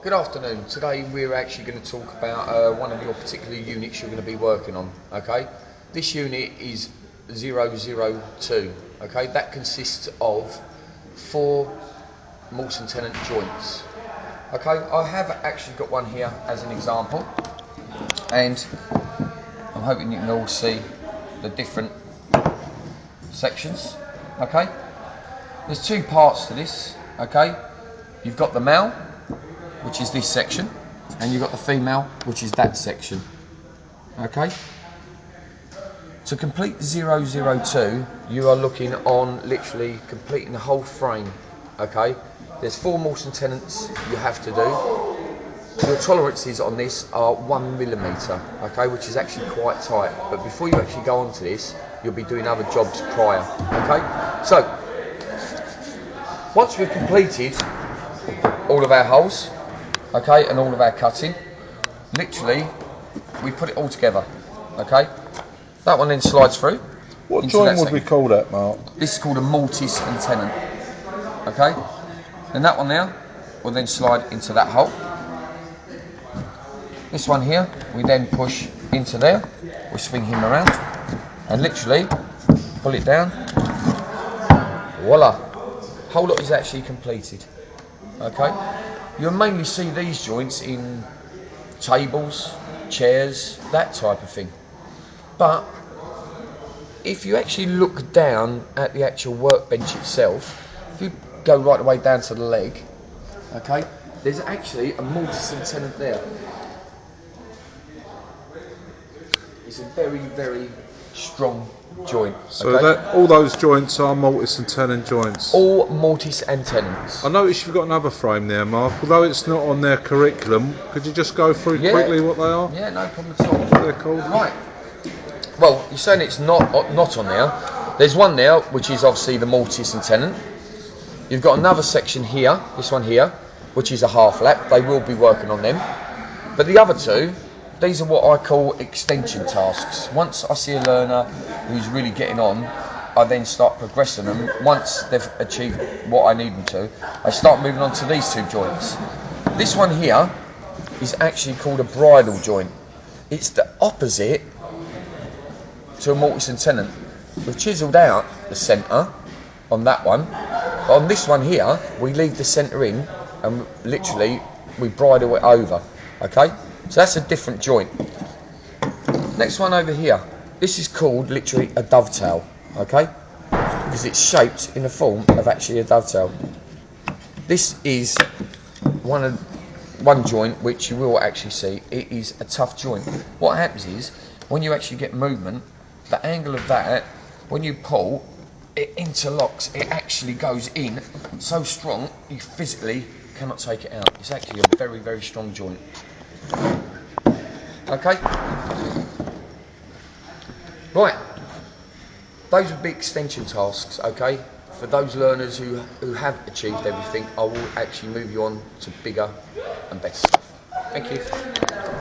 Good afternoon. Today we're actually going to talk about one of your particular units you're going to be working on. Okay, this unit is 002. Okay, that consists of 4 Morse and Tennant joints. Okay, I have actually got one here as an example, and I'm hoping you can all see the different sections. Okay, there's 2 parts to this. Okay, you've got the male, which is this section, and you've got the female, which is that section. Okay, to complete the 002, you are looking on literally completing the whole frame. Okay, there's 4 Morse and Tennants you have to do. Your tolerances on this are 1mm, okay, which is actually quite tight. But before you actually go on to this, you'll be doing other jobs prior. Okay, so once we've completed all of our holes, okay, and all of our cutting, literally we put it all together. Okay, that one then slides through. What joint would we call that, Mark? This is called a mortise and tenon. Okay, and that one now will then slide into that hole. This one here we then push into there. We swing him around and literally pull it down. Voila, whole lot is actually completed. Okay, you'll mainly see these joints in tables, chairs, that type of thing. But if you actually look down at the actual workbench itself, if you go right the way down to the leg, okay, there's actually a mortise and tenon there. It's a very, very strong joint. So okay? that all those joints are mortise and tenon joints? All mortise and tenons. I noticed you've got another frame there, Mark. Although it's not on their curriculum, could you just go through quickly what they are? Yeah, no problem at all. What they're called? Right. Well, you're saying it's not on there. There's one there, which is obviously the mortise and tenon. You've got another section here, this one here, which is a half lap. They will be working on them. But the other 2, these are what I call extension tasks. Once I see a learner who's really getting on, I then start progressing them. Once they've achieved what I need them to, I start moving on to these 2 joints. This one here is actually called a bridle joint. It's the opposite to a mortise and tenon. We've chiselled out the centre on that one, but on this one here we leave the centre in and literally we bridle it over. Okay, so that's a different joint. Next one over here, this is called literally a dovetail. Okay, because it's shaped in the form of actually a dovetail. This is one joint which you will actually see. It is a tough joint. What happens is when you actually get movement, the angle of that, when you pull, it interlocks. It actually goes in so strong you physically cannot take it out. It's actually a very, very strong joint. Okay? Right. Those would be extension tasks, okay? For those learners who have achieved everything, I will actually move you on to bigger and better stuff. Thank you.